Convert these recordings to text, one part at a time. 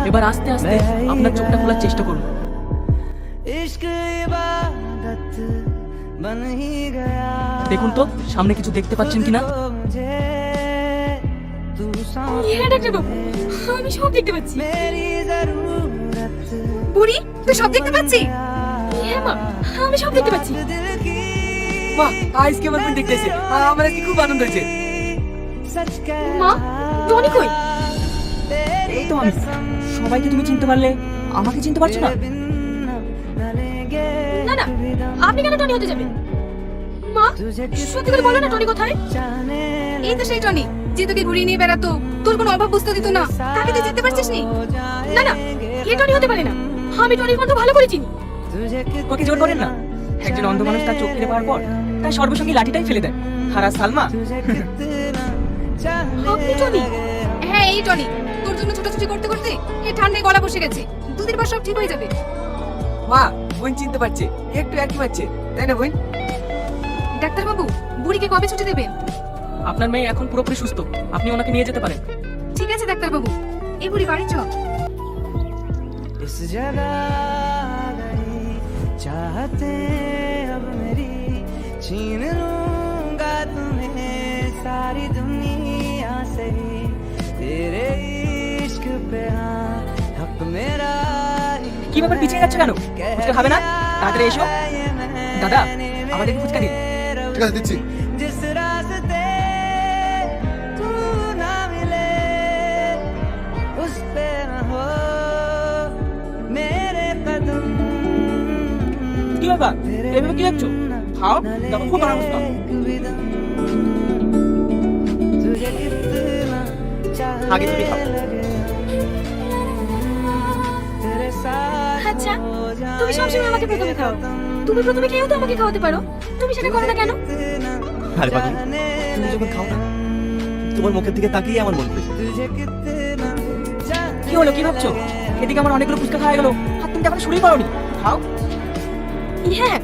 এবার আস্তে আস্তে আপনার চোখটা খোলার চেষ্টা করুন। দেখুন তো সামনে কিছু দেখতে পাচ্ছেন কিনা। হ্যাঁ ডাক্তারবাবু, আমি সব দেখতে পাচ্ছি। বুড়ি, তুই সব দেখতে পাচ্ছি? হ্যাঁ মা, আমি সব দেখতে পাচ্ছি। মা, আজকে আমার বোন দেখতেছে, আমার আজকে খুব আনন্দ হয়েছে। মা, টনি কই? এই তো আমি। সবাইকে তুমি চিনতে পারলে, আমাকে চিনতে পারছো না? না না, আপনি কেন টনি হতে যাবেন? মা, সত্যি করে বলো না টনি কোথায়? এই তো সেই টনি যে তোকে ঘুরিয়ে নিয়ে বেড়াতো, তোর কোনো অভাব বুঝতে দিত না, তাকে তুই চিনতে পারছিস নি? না না, এ টনি হতে পারে না। আমি টনির কত ভালো করে চিনি। ওকে জোর করেন না। একজন অন্ধ মানুষ তার চোখ ফিরে পাওয়ার পর তার সর্বসঙ্গী লাঠিটাই ফেলে দেয়। হারা সালমা। আপনি টনি? হ্যাঁ এই টনি। তোর জন্য ছোটাছুটি করতে করতে এই ঠান্ডায় গলা বসে গেছে। দুদিন পর সব ঠিক হয়ে যাবে। মা, বোন চিনতে পারছে, একটু একই পাচ্ছে, তাই না বোন? ডাক্তারবাবু, বুড়িকে কবে ছুটি দেবেন? আপনার মেয়ে এখন পুরোপুরি সুস্থ, আপনি ওনাকে নিয়ে যেতে পারেন। ঠিক আছে ডাক্তারবাবু, এই বুড়ি বাড়ি চল। इस जगह गई चाहते अब मेरी छीन लूंगा तुम्हें सारी दुनिया से ही तेरे इश्क पे हाँ हक मेरा কি ব্যাপার পিছিয়ে যাচ্ছে কেন? ফুচকা খাবে না? তাড়াতাড়ি এসো। দাদা, আমাদের ফুচকা দিন। ঠিক আছে দিচ্ছি। जिस रास्ते तू ना मिले उस पे न हो मेरे कदम কি ব্যাপার? এভাবে কি দেখছো? খাও, দেখো খুব আরাম হচ্ছে। तुझे कितना আগে তুমি খাও। तेरे साथ আচ্ছা, তুমি সবসময় আমাকে প্রথমে খাও। তুমি প্রথমে খেয়েও তো আমাকে খাওয়াতে পারো। তুমি সেটা করো না কেন? আরে পাগলি, তুমি যখন খাও না, তোমার মুখের দিকে তাকিয়ে আমার মন পড়েছে। तुझे कितना কি হলো, কি ভাবছো? এদিকে আমার অনেকগুলো ফুচকা খাওয়া গেল, আর তুমি তো এখন শুরুই করোনি। খাও। হ্যাঁ,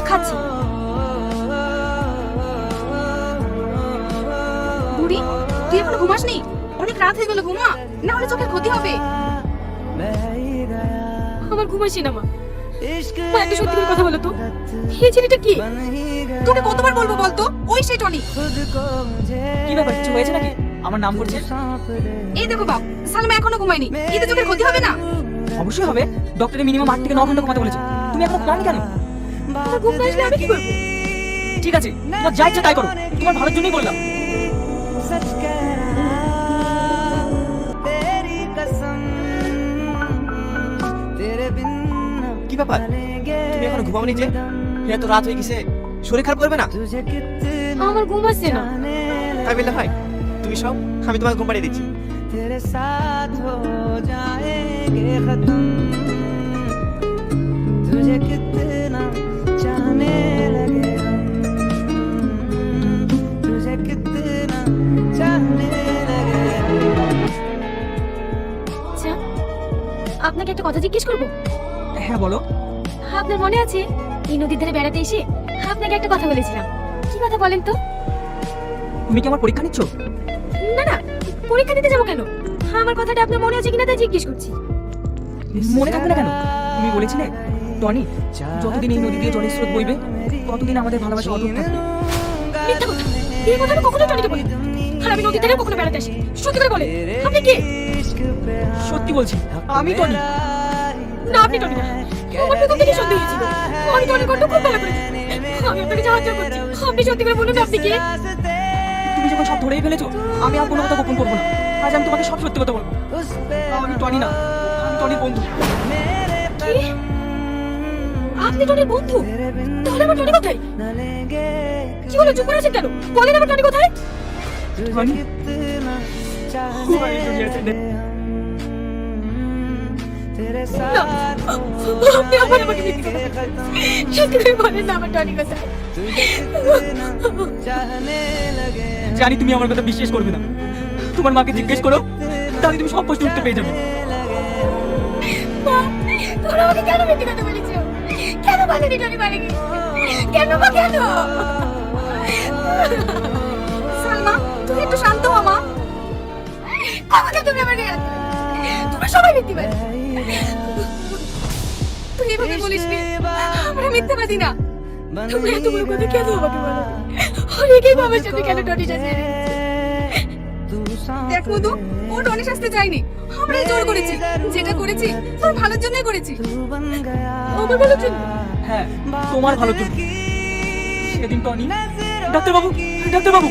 খাচ্ছি। বুড়ি, তুই এখনো ঘুমাসনি? অনেক রাত হয়ে গেল, ঘুমা, না হলে চোখের ক্ষতি হবে। আমার ঘুমাসি না মা। মা, একটা সত্যি করে কথা বলো তো, এই ছেলেটা কি? তোকে কতবার বলবো বলতো? ওই সেই টনি। কি ব্যাপার, কিছু হয়েছে নাকি? আমার নাম করছে। এই দেখো বাপ, সালমা এখনো ঘুমায়নি। এতে চোখের ক্ষতি হবে না? অবশ্যই হবে, ডক্টরে মিনিমাম 8 থেকে 9 ঘন্টা ঘুমাতে বলেছে। তুমি এখন প্ল্যান কেন? আমার ঘুম না আসলে আমি কি করবো? ঠিক আছে, তোমার যা ইচ্ছা তাই করো, তোমার ভালোর জন্যই বললাম। सच कह रहा तेरी कसम तेरे बिन কি ব্যাপার, তুমি এখনো ঘুমাওনি যে? এত রাত হয়ে গেছে, শরীর খারাপ করবে না? तुझे कितना আমার ঘুম আসছে না। তাই বললে হয়? তুমি সব, আমি তোমাকে ঘুম পাড়িয়ে দিচ্ছি। तेरे साथ हो जाएंगे खत्म तुझे कितना चाहने लगे हम तुझे कितना चाहने लगे আচ্ছা, আপনাকে একটা কথা জিজ্ঞেস করবো? হ্যাঁ বলো। আপনার মনে আছে এই নদীর ধারে বেড়াতে এসে আপনাকে একটা কথা বলেছিলাম? কি কথা বলেন তো? তুমি কি আমার পরীক্ষা নিচ্ছ? না না, পরীক্ষা দিতে যাবো কেন? আমার কথাটা আপনার মনে আছে কিনা তাই জিজ্ঞেস করছি। মনে থাকবে না কেন? তুমি বলেছিলে টনি, যতদিন এই নদী দিয়ে জলের স্রোত বইবে ততদিন আমাদের ভালোবাসা অটুট থাকবে। মিথ্যা কথা, এই কথাটা কখনো টনিকে বলি। আর আমি নদীর ধারে কখনো বেড়াতে আসি। সত্যি করে বলে, আপনি কে? সত্যি বলছি, আমি টনি। না, আপনি টনি না। আমার প্রথম থেকে সন্দেহ হয়েছিল। আমি টনির কণ্ঠ খুব ভালো করে চিনি। আমি আপনাকে সাহায্য করছি। আপনি সত্যি করে বলুন আপনি কে? তুমি যখন সব ধরেই ফেলেছো, আমি আর কোনো কথা গোপন করবো না। আজ আমি তোমাকে সব সত্যি কথা বলবো। আমি টনি না, আমি টনির বন্ধু। কি? আপনি টনির বন্ধু? তাহলে আমার টনি কোথায়? কি হলো, চুপ করে আছেন কেন? বলেন আমার টনি কোথায়? টনি? না, আপনি আবার আমাকে মিথ্যে কথা বলছেন। সত্যি করে বলেন না আমার টনি কোথায়? জানি তুমি আমার কথা বিশ্বাস করবে না, তোমার মাকে জিজ্ঞেস করো, তাহলে তুমি সব প্রশ্ন উত্তর পেয়ে যাবে। মা, তোমরা আমাকে কেন মিথ্যে কথা বলেছো? কেন বলেনি টনি মারা গেছে? কেন মা, কেন? সালমা, তুমি একটু শান্ত হও মা। আমাকে তুমি আমার গায়ে হাত দিলে। তোমরা সবাই মিথ্যেবাদী। তুই এভাবে বলিস নি, আমরা মিথ্যাবাদী না। তোমরা এত বড় কথা কেন আমাকে বলো? অনেকেই বাবার সাথে কেন টনি সাজে? দেখ মধু, ও টনি সাজতে চাইনি, আমরা জোর করেছি। যেটা করেছি তোর ভালোর জন্যই করেছি। আমার ভালোর জন্য? হ্যাঁ, তোমার ভালো জন্য। সেদিন টনি, ডাক্তারবাবু, ডাক্তারবাবু,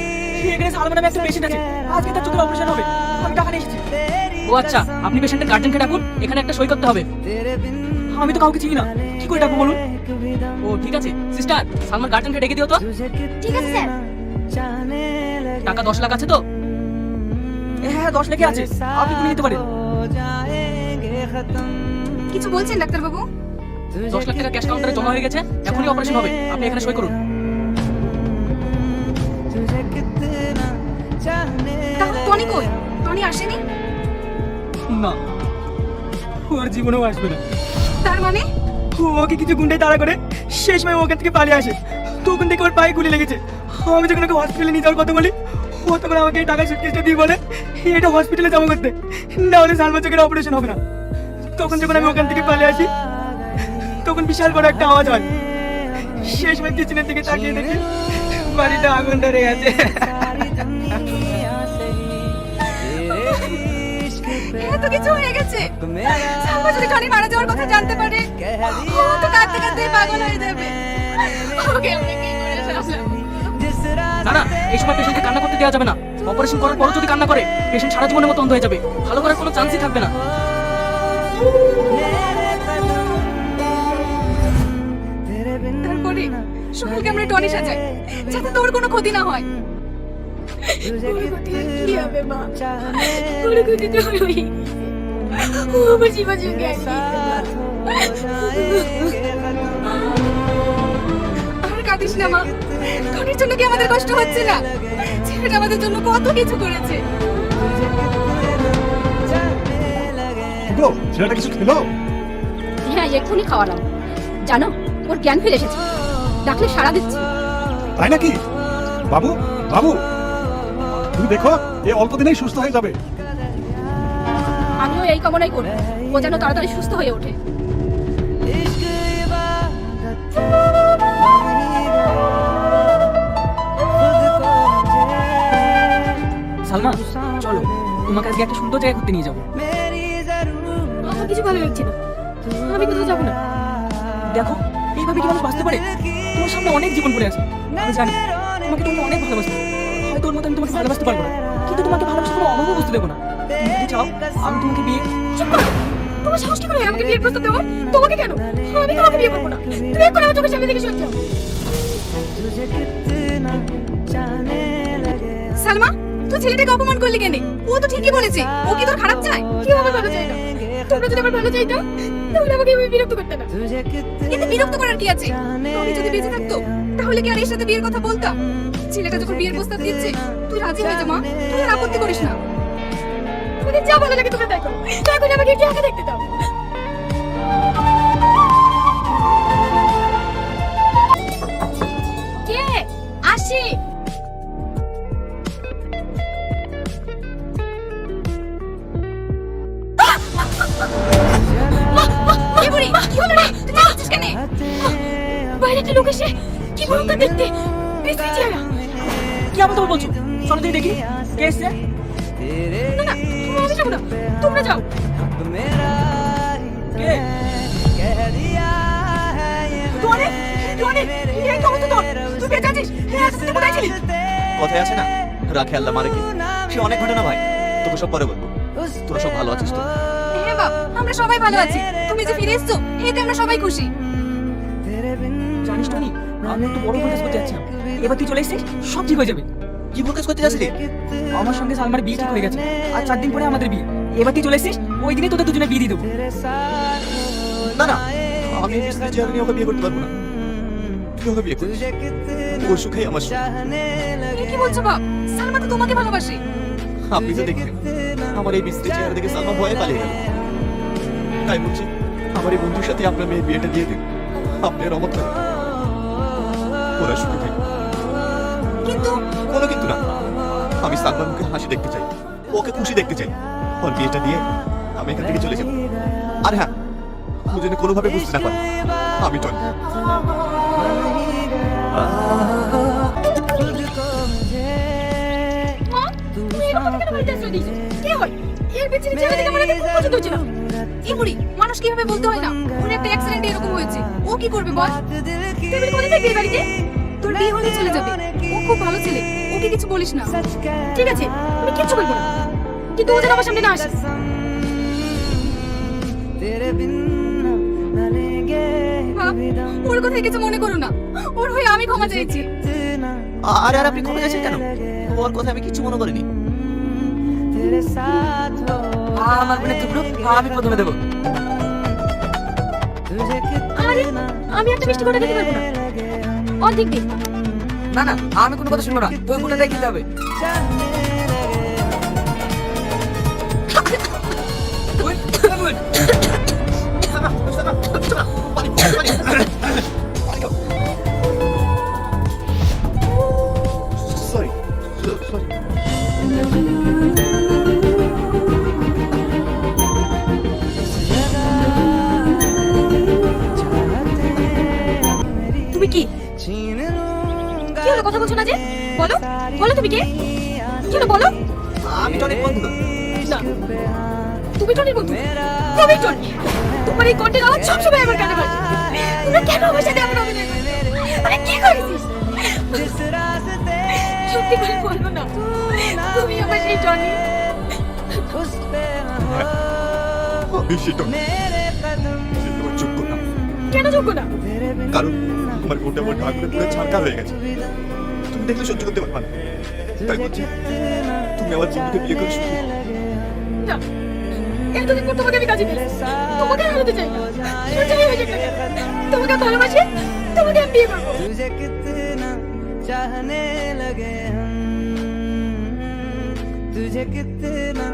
এখানে সালমান নামে একটা পেশেন্ট আছে, আজকে তার চোখের অপারেশন হবে, আমি টাকা নিয়ে এসেছি। ও আচ্ছা, আপনি পেশেন্টের গার্জেনকে ডাকুন, এখানে একটা সই করতে হবে। আমি তো কাউকে চিনি না, কি করে ডাকবো বলুন? ও ঠিক আছে, সিস্টার সালমান গার্জেনকে ডেকে দিও তো। ঠিক আছে স্যার। টাকা 10 লাখ আছে তো? হ্যাঁ, 10 লেখে আছে, আপনি তুমি নিতে পারেন। কিছু বলছেন ডাক্তার বাবু? 10 লাখ টাকা ক্যাশ কাউন্টারে জমা হয়ে গেছে, এখনই অপারেশন হবে, আপনি এখানে সই করুন। তাহলে টনি কই? টনি আসেনি? না, ও আর জীবনেও আসবে না। তার মানে ওকে কিছু গুন্ডায় তাড়া করে শেষ সময় ওখান থেকে পালিয়ে আসে, তখন থেকে ওর পায়ে গুলি লেগেছে। আমি যখন ওকে হসপিটালে নিয়ে যাওয়ার কথা বলি, ও তখন আমাকে এই টাকার সুটকেসটা দিয়ে বলে এটা হসপিটালে জমা করতে, না হলে সালমান চোখের অপারেশন হবে না। তখন যখন আমি ওখান থেকে পালিয়ে আসি, তখন বিশাল বড় একটা আওয়াজ হয়। শেষ সময় কিচেনের দিকে তাকিয়ে দেখি বাড়িটা আগুন ধরে গেছে। এত কিছু হয়ে গেছে। সালমা যদি টনি মারা যাওয়ার কথা জানতে পারে, ও তো কাঁদতে কাঁদতে পাগল হয়ে যাবে। ওকে আমরা কি করে সামলাবো? না না, এই সময় পেশেন্টকে কান্না করতে দেওয়া যাবে না। অপারেশন করার পরও যদি কান্না করে, পেশেন্ট সারা জীবনের মতো অন্ধ হয়ে যাবে, ভালো করার কোনো চান্সই থাকবে না। তারপরে সকলকে আমরা টনি সাজাই, যাতে তোর কোনো ক্ষতি না হয়। কি হবে মা? ওর ক্ষতি তো হলোই। ও আমার জীবন যুগে আর কাঁদিস না মা, টনির জন্য কি আমাদের কষ্ট হচ্ছে না? ছেলেটা আমাদের জন্য কত কিছু করেছে। গো, ছেলেটা কিছু খেলো? হ্যাঁ, এক্ষুনি খাওয়ালাম। জানো, ওর জ্ঞান ফিরে এসেছে, ডাকলে সাড়া দিচ্ছে। তাই নাকি? বাবু, বাবু, তুমি দেখো এ অল্প দিনেই সুস্থ হয়ে যাবে। আমিও এই কামনাই করি, ও যেন তাড়াতাড়ি সুস্থ হয়ে ওঠে। সালমান, চলো, তোমাকে আজকে একটা সুন্দর জায়গায় ঘুরতে নিয়ে যাবো। আমার কিছু ভালো লাগছে না, আমি কোথাও যাবো না। দেখো, এইভাবে কি মানুষ বাঁচতে পারে? তোমার সামনে অনেক জীবন পড়ে আছে, আমি জানি। তোমাকে তুমি অনেক ভালোবাসি, হয়তো ওর মতো আমি তোমাকে ভালোবাসতে পারবো না, কিন্তু তোমাকে ভালোবাসা কোনো অভাবও বুঝতে দেবো না। তুমি যদি চাও, আমি তোমাকে বিয়ে। চুপ করো! তোমার সাহস কি করে হয় আমাকে বিয়ের প্রস্তাব দেওয়ার? তোমাকে কেন? আমি তোমাকে বিয়ে করবো না। তুমি এখন আমার চোখের সামনে থেকে সরে যাও। সালমা, তুই ছেলেটাকে অপমান করলি কেন? ও তো ঠিকই বলেছে, ও কি তোর খারাপ চায়? কি আমার ভালো চাই না? তোমরা যদি আমার ভালো চাইতো, তাহলে আমাকে এভাবে বিরক্ত করতে না। এতে বিরক্ত করার কি আছে? আমি যদি বেঁচে থাকতো, তাহলে কি আর এর সাথে বিয়ের কথা বলতাম? ছেলেটা যখন বিয়ের প্রস্তাব দিচ্ছে, তুই রাজি হয়ে যা মা, তুই আর আপত্তি করিস না। তোমাদের যা ভালো লাগে তোমরা তাই করো, এখন আমাকে একটু একা দেখতে দাও। কে আসি? কি বলি? কি হলো রে? তুই যাচ্ছিস কেন? বাইরে একটা লোক এসে কি ভয়ঙ্কর দেখতে, বিশ্রী চেহারা। কি আমল তোমার বলছো? চলো তুই দেখি কে এসছে। না না, আমি যাবো না, তোমরা যাও। কে? টনি, টনি, এই তো অবস্থা তোর। তুই বেঁচে আছিস? হ্যাঁ, তুই কোথায় ছিলি? কথায় আছে না, রাখে আল্লাহ মারে কে। সে অনেক ঘটনা ভাই, তোকে সব পরে বলবো। তোরা সব ভালো আছিস তো? হ্যাঁ বাপ, আমরা সবাই ভালো আছি। তুমি যে ফিরে এসছো, এতে আমরা সবাই খুশি। জানিস টনি, আমি একটু বড় ভুল কাজ করতে যাচ্ছিলাম, এবার তুই চলে এসেছিস, সব ঠিক হয়ে যাবে। কি ভুল কাজ করতে যাচ্ছিলি? আমার সঙ্গে সালমার বিয়ে ঠিক হয়ে গেছে, আর 4 দিন পরে আমাদের বিয়ে। এবার তুই চলে এসেছিস, ওই দিনে তোদের দুজনে বিয়ে দিয়ে দেবো। না না, আমি এই মিস্ত্রি চেয়ার নিয়ে ওকে বিয়ে করতে পারবো না। তুই ওকে বিয়ে করিস, ওর সুখেই আমার সুখ। তুমি কি বলছো বাপ? সালমা তো তোমাকে ভালোবাসে। আপনি তো দেখলেন, আমার এই মিস্ত্রি চেয়ার দেখে সালমা ভয়ে পালিয়ে গেল। তাই বলছি, আমার এই বন্ধুর সাথে আপনার মেয়ের বিয়েটা দিয়ে দিন, আপনার রহমত করে ওরা সুখে থাকে। কিন্তু কোনো কিন্তু না, আমি সালমার মুখে হাসি দেখতে চাই, ওকে খুশি দেখতে চাই। ওর বিয়েটা দিয়ে আমি এখান থেকে চলে যাবো। আর হ্যাঁ, ও যেন কোনোভাবে বুঝতে না পারে আমি টনি। तुझको मुझे মা তুমি এরকম কেন বাড়িতে আশ্রয় দিয়েছো? কে হয় এর পেছনে ছেলে দেখে আমার আগে খুব পছন্দ হচ্ছিল। এই বুড়ি মানুষ কিভাবে বলতে হয় না, ওর একটা অ্যাক্সিডেন্টে এরকম হয়েছে, ও কি করবে বল? दिल की তুই কোথায় থাকবি এই বাড়িতে? তোর বিয়ে হলে চলে যাবে, ও খুব ভালো ছেলে, ওকে কিছু বলিস না। सच कह ঠিক আছে আমি কিচ্ছু বলবো না, কিন্তু ও যেন আমার সামনে না আসে। तेरे बिन न लेंगे মা, कभी दम ওর কথা কিছু মনে করো না, ওর হয়ে আমি ক্ষমা চাইছি। इतना আরে আর আপনি কমে গেছেন কেন? ওর কথা আমি কিছু মনে করিনি। तेरे साथ हो আমার বোনের টুকরো আমি প্রথমে দেবো। तुझे আরে कितना আমি একটা মিষ্টি কথা খেতে পারবো না, लगे অর্ধেক দে। না না আমি কোনো কথা শুনবো না, তোর কোনটাই খেতে হবে। चाहने সরি সরি। তুমি কি छीन কি হলো, কথা বলছো না যে? বলো বলো তুমি কে? কি হলো বলো? আমি টনির বন্ধু। না তুমি টনির বন্ধু? তুমি টনি? তোমার এই কণ্ঠের আওয়াজ সবসময় আমার কানে বাজে। তোমরা কেন আমার সাথে এমন অভিনয় করছো? আরে কি করেছিস? जिस रास्ते সত্যি করে বলো না, তুমি আমার সেই টনি? उस पे न हो আমি সেটা मेरे कदम তোমার যোগ্য না, কেন যোগ্য না? तेरे बिन কারণ তোমার গোটা আমার ঢাকুরে পুরো ছাড়কার হয়ে গেছে। তুমি দেখলে সহ্য করতে পারবে না, তাই বলছি তুমি আমার বন্ধুকে বিয়ে করে সুখী হও। না এতদিন পর তোমাকে আমি কাজে পেয়েছি, তোমাকে আমি হতে চাই না। সত্যি হয়ে যাবে, তোমাকে ভালোবাসি, তোমাকে আমি বিয়ে করবো। तुझे कितना चाहने लगे हम तुझे कितना